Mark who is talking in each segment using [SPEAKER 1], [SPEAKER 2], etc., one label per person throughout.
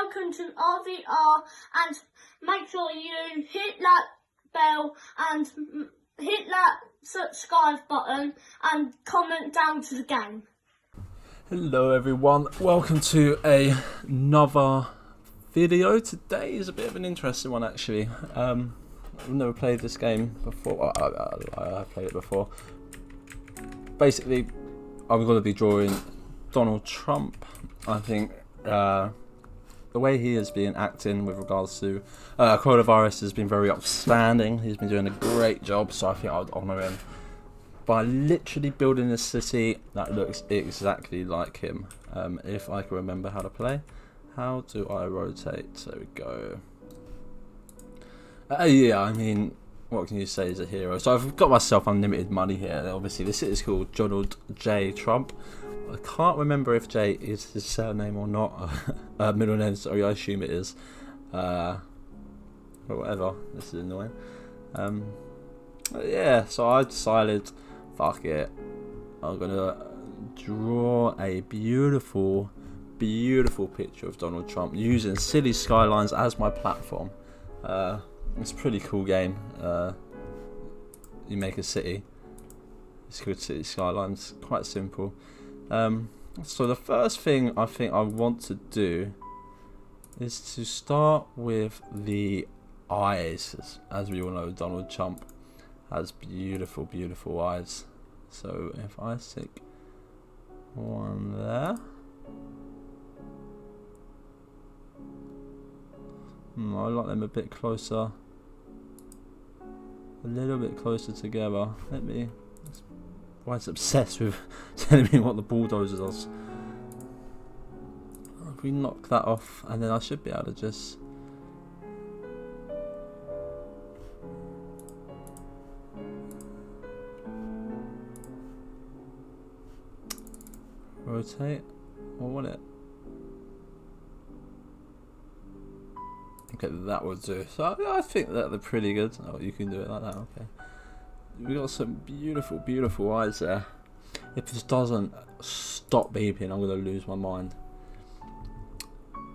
[SPEAKER 1] welcome to RVR, and make sure you hit that bell and hit that subscribe button and comment down to the game.
[SPEAKER 2] Hello everyone, welcome to another video. Today is a bit of an interesting one actually. I've never played this game before. I played it before. Basically, I'm going to be drawing Donald Trump. I think the way he has been acting with regards to coronavirus has been very outstanding. He's been doing a great job, so I think I would honour him by literally building a city that looks exactly like him. If I can remember how to play. How do I rotate? There we go. Yeah, I mean, what can you say is a hero? So I've got myself unlimited money here. Obviously, this is called Donald J. Trump. I can't remember if J is his surname or not. Middle name, sorry, I assume it is. Or whatever. This is annoying. Yeah, so I decided, fuck it. I'm gonna draw a beautiful picture of Donald Trump using silly Skylines as my platform. It's a pretty cool game. You make a city. It's called City Skylines. Quite simple. So the first thing I think I want to do is to start with the eyes. As we all know, Donald Trump has beautiful eyes. So if I stick one there. I like them a bit closer. A little bit closer together. Why it's obsessed with telling me what the bulldozer does. If we knock that off, and then I should be able to just rotate. Or will it? Okay, that would do. So I think that they're pretty good. Oh, you can do it like that. Okay. We got some beautiful eyes there. If this doesn't stop beeping, I'm gonna lose my mind.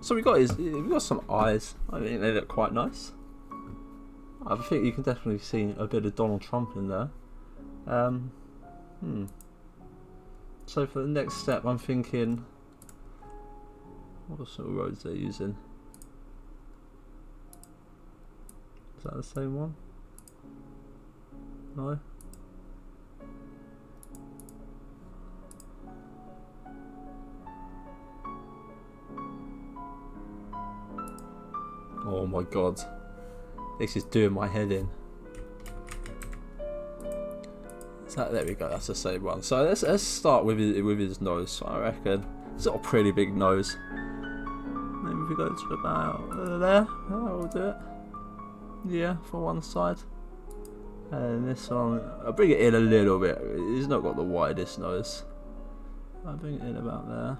[SPEAKER 2] So we got some eyes. I think they look quite nice. I think you can definitely see a bit of Donald Trump in there. So for the next step, I'm thinking, what sort of roads they're using? Is that the same one? No? Oh my god. This is doing my head in. So there we go, that's the same one. So let's start with his nose. I reckon it's got a pretty big nose. Maybe if we go to about there, we'll do it. Yeah, for one side. And this one, I'll bring it in a little bit. He's not got the widest nose. I'll bring it in about there.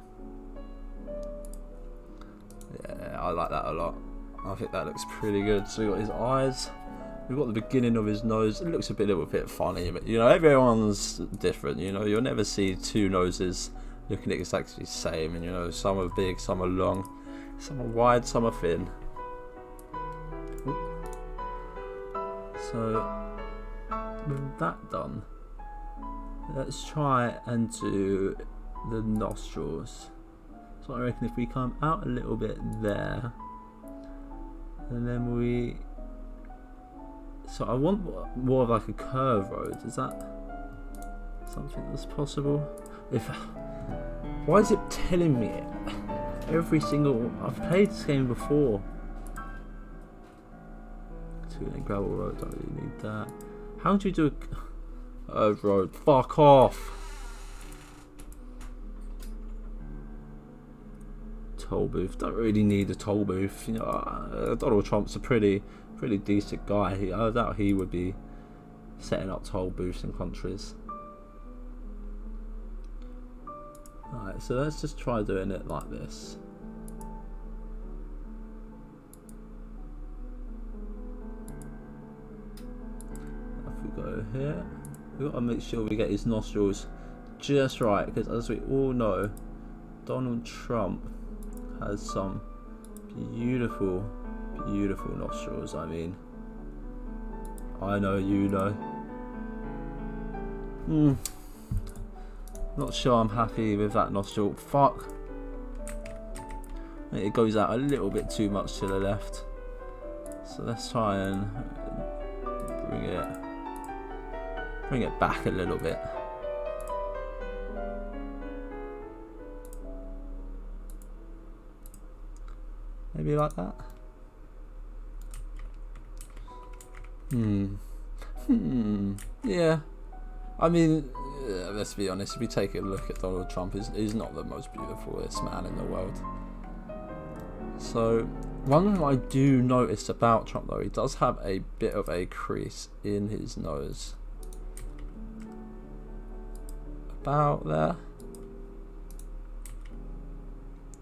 [SPEAKER 2] Yeah, I like that a lot. I think that looks pretty good. So we've got his eyes. We've got the beginning of his nose. It looks a little bit funny, but you know, everyone's different. You know, you'll never see two noses looking exactly the same. And you know, some are big, some are long, some are wide, some are thin. So with that done, let's try and do the nostrils. So I reckon if we come out a little bit there, and then so I want more of like a curve road. Is that something that's possible? Why is it telling me it? Every single, I've played this game before. A gravel road, don't really need that. How do you do a road? Fuck off! Toll booth, don't really need a toll booth. You know, Donald Trump's a pretty decent guy. I doubt he would be setting up toll booths in countries. Alright, so let's just try doing it like this. Go here. We've got to make sure we get his nostrils just right, because as we all know, Donald Trump has some Beautiful, beautiful nostrils. I mean, I know you know. Not sure I'm happy with that nostril. Fuck. It goes out a little bit too much to the left. So let's try and bring it back a little bit. Maybe like that. Yeah. I mean, let's be honest, if we take a look at Donald Trump, he's not the most beautifulest man in the world. So, one thing I do notice about Trump though, he does have a bit of a crease in his nose. About there.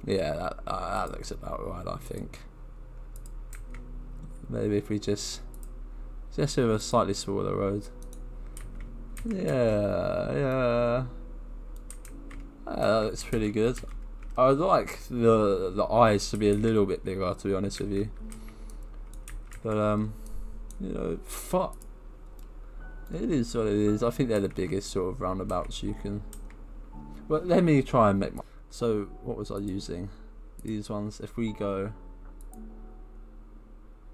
[SPEAKER 2] Yeah, that looks about right, I think. Maybe if we just with a slightly smaller road. Yeah. That looks pretty good. I would like the eyes to be a little bit bigger, to be honest with you. But you know, fuck. It is what it is. I think they're the biggest sort of roundabouts you can. But let me try and make my. So what was I using? These ones. If we go.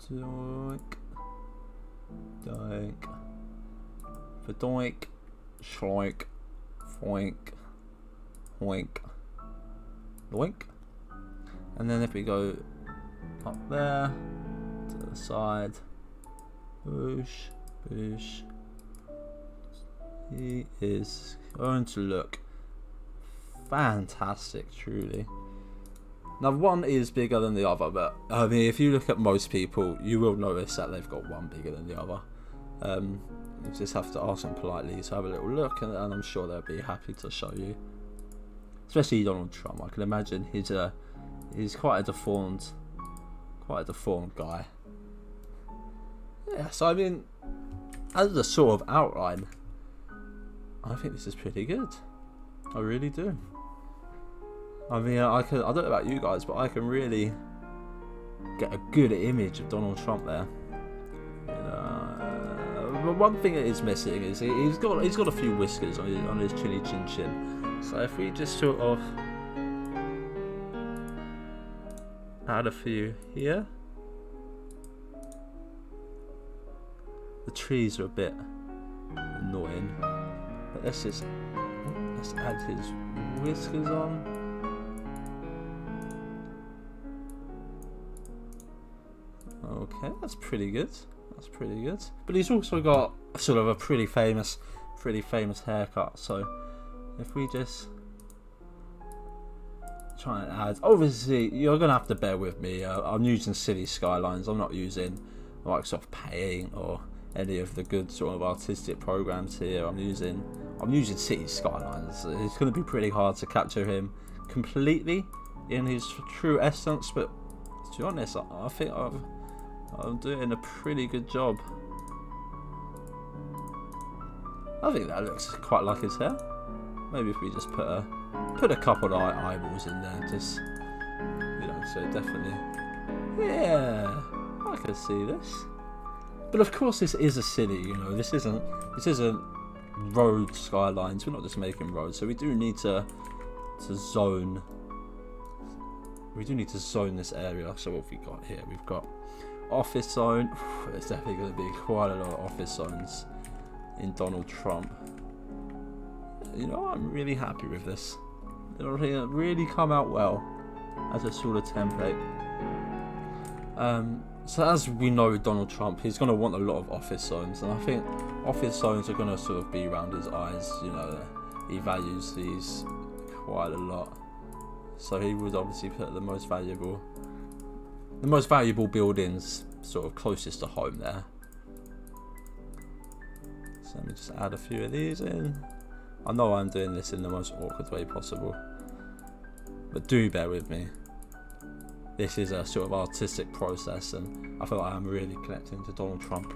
[SPEAKER 2] Doink. Doink. For doink. Shloink. Foink. Hoink. Doink. And then if we go up there to the side, boosh, boosh, he is going to look fantastic, truly. Now one is bigger than the other, but I mean if you look at most people, you will notice that they've got one bigger than the other. You just have to ask them politely to have a little look, and I'm sure they'll be happy to show you. Especially Donald Trump, I can imagine he's quite a deformed guy. Yeah, so I mean, as a sort of outline, I think this is pretty good. I really do. I mean, I don't know about you guys, but I can really get a good image of Donald Trump there. You know, but one thing that is missing is he's got a few whiskers on his chinny chin chin. So if we just sort of add a few here. The trees are a bit annoying, but let's add his whiskers on. Okay, that's pretty good. But he's also got sort of a pretty famous haircut. So if we just try and add, obviously you're gonna have to bear with me. I'm using City Skylines. I'm not using Microsoft Paint or any of the good sort of artistic programs here. I'm using City Skylines. It's going to be pretty hard to capture him completely in his true essence, but to be honest, I think I'm doing a pretty good job. I think that looks quite like his hair. Maybe if we just put a couple of eyeballs in there, just so definitely, yeah, I can see this. But of course, this is a city. This isn't road skylines. We're not just making roads, so we do need to zone. We do need to zone this area. So what have we got here? We've got office zone. There's definitely going to be quite a lot of office zones in Donald Trump. I'm really happy with this. It'll really come out well as a sort of template. So as we know with Donald Trump, he's going to want a lot of office zones, and I think office zones are going to sort of be around his eyes. He values these quite a lot, so he would obviously put the most valuable buildings sort of closest to home there. So let me just add a few of these in. I know I'm doing this in the most awkward way possible, but do bear with me. This is a sort of artistic process, and I feel like I'm really connecting to Donald Trump.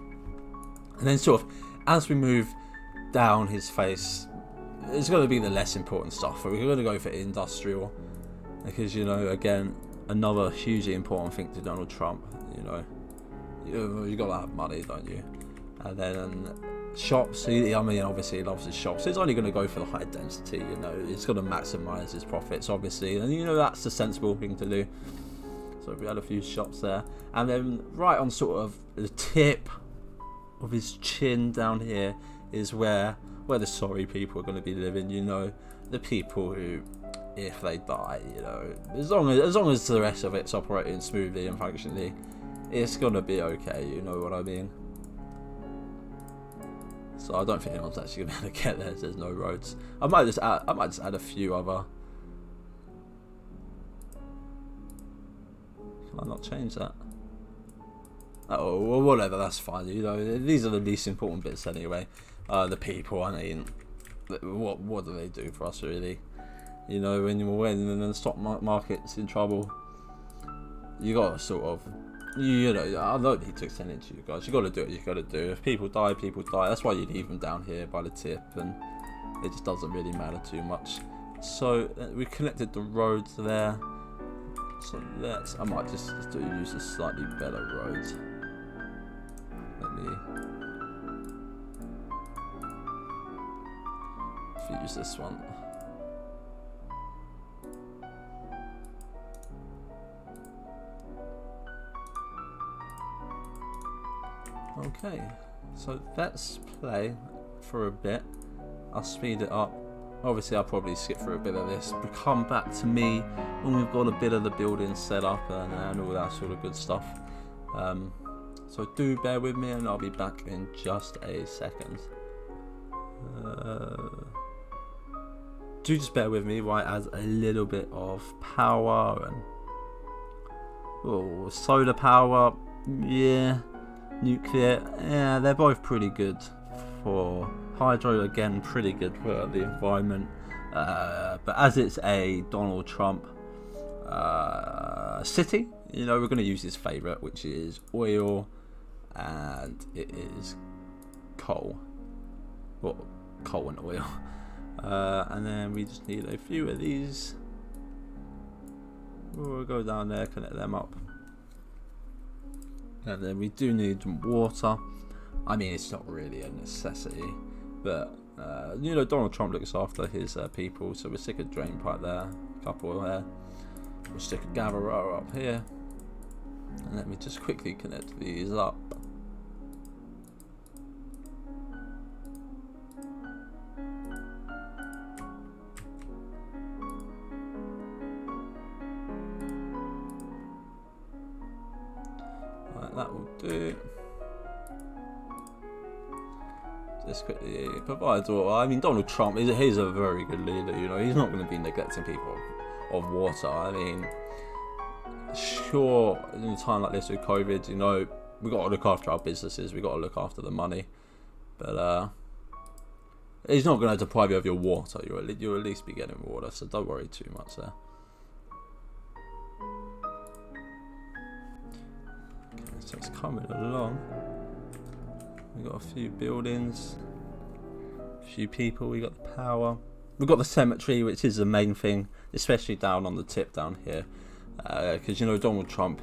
[SPEAKER 2] And then sort of, as we move down his face, it's going to be the less important stuff. We're going to go for industrial, because, again, another hugely important thing to Donald Trump. You know, you got to have money, don't you? And then shops. I mean, obviously he loves his shops. He's only going to go for the high density. You know, he's going to maximise his profits, obviously, and you know that's the sensible thing to do. So we had a few shops there, and then right on sort of the tip of his chin down here is where the sorry people are going to be living. You know, the people who, if they die, you know, as long as the rest of it's operating smoothly and functionally, it's gonna be okay. You know what I mean? So I don't think anyone's actually gonna be able to get there. There's no roads. I might just add a few other. Can I not change that? Oh, well, whatever. That's fine. You know, these are the least important bits anyway. The people. I mean, what do they do for us really? You know, when the stock market's in trouble, you gotta sort of, you know, I don't need to extend it to you guys. You gotta do what you gotta do. If people die, people die. That's why you leave them down here by the tip, and it just doesn't really matter too much. So we connected the roads there. So I might just use a slightly better road. Let me use this one. Okay, so let's play for a bit. I'll speed it up. Obviously I'll probably skip through a bit of this, but come back to me when we've got a bit of the building set up and all that sort of good stuff. So do bear with me and I'll be back in just a second. Do just bear with me while I add a little bit of power and solar power, yeah. Nuclear, yeah, they're both pretty good. For hydro, again, pretty good for the environment. But as it's a Donald Trump city, you know, we're going to use his favourite, which is oil, and it is coal. Well, coal and oil. And then we just need a few of these. We'll go down there, connect them up. And then we do need water. I mean, it's not really a necessity, but you know, Donald Trump looks after his people, so we'll stick a drain pipe there, a couple there. We'll stick a gatherer up here, and let me just quickly connect these up. That will do. Just quickly provides water. I mean, Donald Trump, he's a very good leader. You know, he's not going to be neglecting people of water. I mean, sure, in a time like this with COVID, you know, we got to look after our businesses. We got to look after the money. But he's not going to deprive you of your water. You'll at least be getting water, so don't worry too much there. So it's coming along. We got a few buildings, a few people. We got the power. We got the cemetery, which is the main thing, especially down on the tip down here, because you know Donald Trump.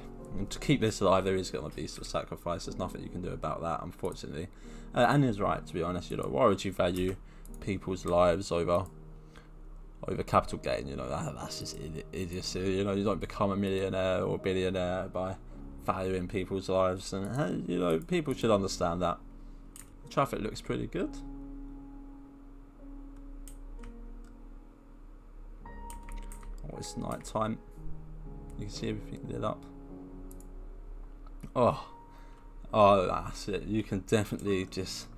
[SPEAKER 2] To keep this alive, there is going to be some sacrifice. There's nothing you can do about that, unfortunately. And he's right, to be honest. You know, why would you value people's lives over capital gain? You know, that's just idiocy. You know, you don't become a millionaire or billionaire by valuing people's lives, and you know, people should understand that. The traffic looks pretty good. Oh, it's night time. You can see everything lit up. Oh, that's it. You can definitely just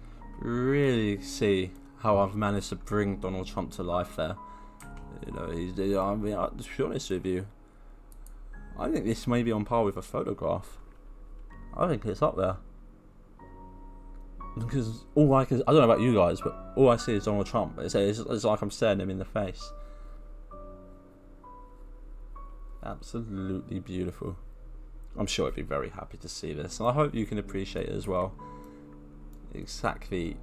[SPEAKER 2] really see how I've managed to bring Donald Trump to life there. You know, I mean, to be honest with you, I think this may be on par with a photograph. I think it's up there. Because I don't know about you guys, but all I see is Donald Trump. It's like I'm staring him in the face. Absolutely beautiful. I'm sure I'd be very happy to see this, and I hope you can appreciate it as well. Exactly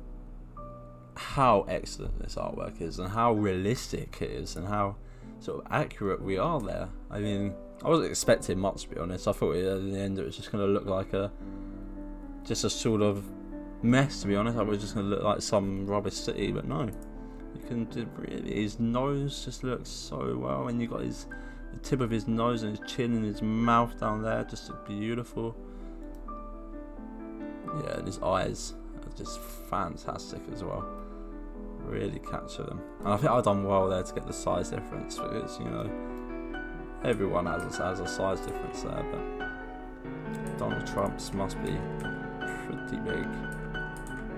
[SPEAKER 2] how excellent this artwork is, and how realistic it is, and how sort of accurate we are there. I mean, I wasn't expecting much, to be honest. I thought at the end it was just going to look like just a sort of mess, to be honest. I was just going to look like some rubbish city, but no. You can really, his nose just looks so well, and you got the tip of his nose and his chin and his mouth down there, just look beautiful. Yeah, and his eyes are just fantastic as well. Really capture them, and I think I've done well there to get the size difference, because you know everyone has a size difference there, but Donald Trump's must be pretty big.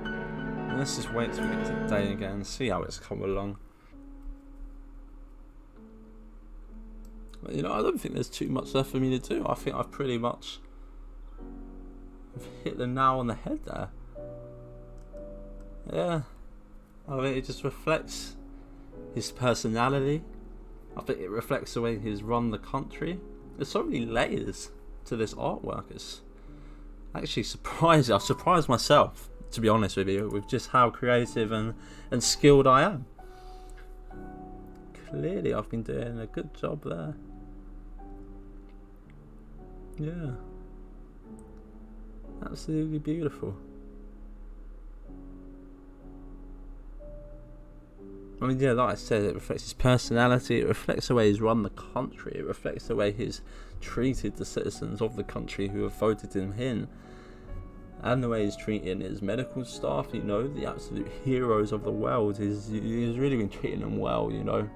[SPEAKER 2] And let's just wait till we get to the day again and see how it's come along. But, you know, I don't think there's too much left for me to do. I think I've pretty much hit the nail on the head there. Yeah, I mean, it just reflects his personality. I think it reflects the way he's run the country. There's so many layers to this artwork. It's actually surprising. I've surprised myself, to be honest with you, with just how creative and skilled I am. Clearly I've been doing a good job there. Yeah. Absolutely beautiful. I mean, yeah, like I said, it reflects his personality, it reflects the way he's run the country, it reflects the way he's treated the citizens of the country who have voted him in, and the way he's treating his medical staff, you know, the absolute heroes of the world. He's really been treating them well, you know,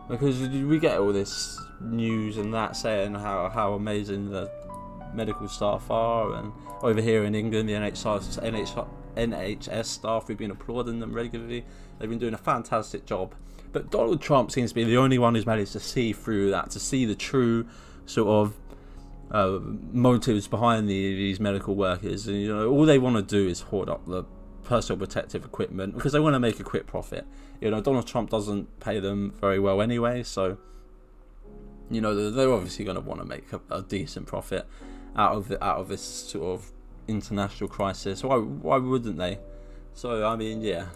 [SPEAKER 2] because we get all this news and that saying how amazing the medical staff are, and over here in England, the NHS staff, we've been applauding them regularly. They've been doing a fantastic job. But Donald Trump seems to be the only one who's managed to see through that, to see the true sort of motives behind these medical workers. And you know, all they want to do is hoard up the personal protective equipment because they want to make a quick profit. You know, Donald Trump doesn't pay them very well anyway, so you know they're obviously going to want to make a decent profit out of this sort of international crisis. Why wouldn't they? So I mean, yeah,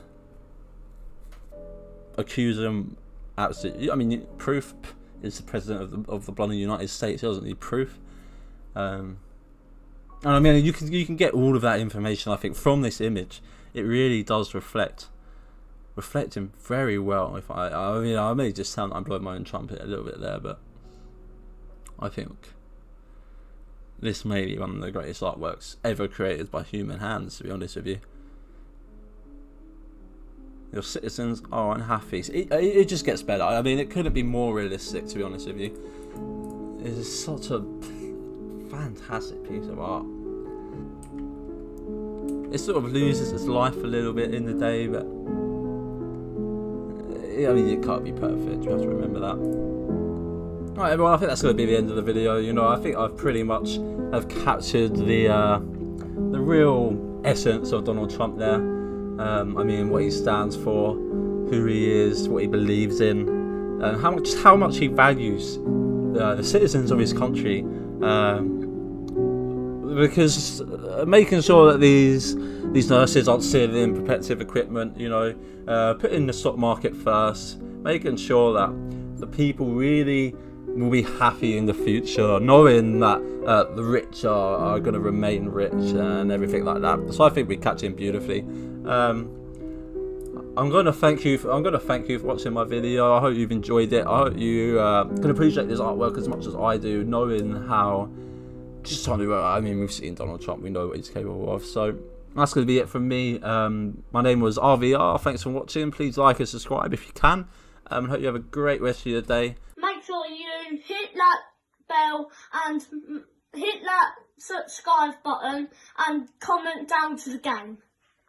[SPEAKER 2] accuse him absolutely. I mean, proof is the president of the bloody United States. He doesn't need proof. And I mean, you can get all of that information, I think, from this image. It really does reflect him very well. If I mean, I may just sound like I'm blowing my own trumpet a little bit there, but I think this may be one of the greatest artworks ever created by human hands, to be honest with you. Your citizens are unhappy. It just gets better. I mean, it couldn't be more realistic, to be honest with you. It is such a fantastic piece of art. It sort of loses its life a little bit in the day, but I mean, it can't be perfect. You have to remember that. Alright, everyone, I think that's going to be the end of the video. You know, I think I've pretty much have captured the real essence of Donald Trump there. I mean, what he stands for, who he is, what he believes in, and how much he values the citizens of his country. Because making sure that these nurses aren't sitting in protective equipment, you know, putting the stock market first, making sure that the people really will be happy in the future, knowing that the rich are going to remain rich and everything like that. So I think we catch him beautifully. I'm going to thank you for watching my video. I hope you've enjoyed it. I hope you can appreciate this artwork as much as I do, knowing how just trying to. I mean, we've seen Donald Trump. We know what he's capable of. So that's going to be it from me. My name was RVR. Thanks for watching. Please like and subscribe if you can. Hope you have a great rest of your day.
[SPEAKER 1] Make sure you hit that bell and hit that subscribe button and comment down to the game.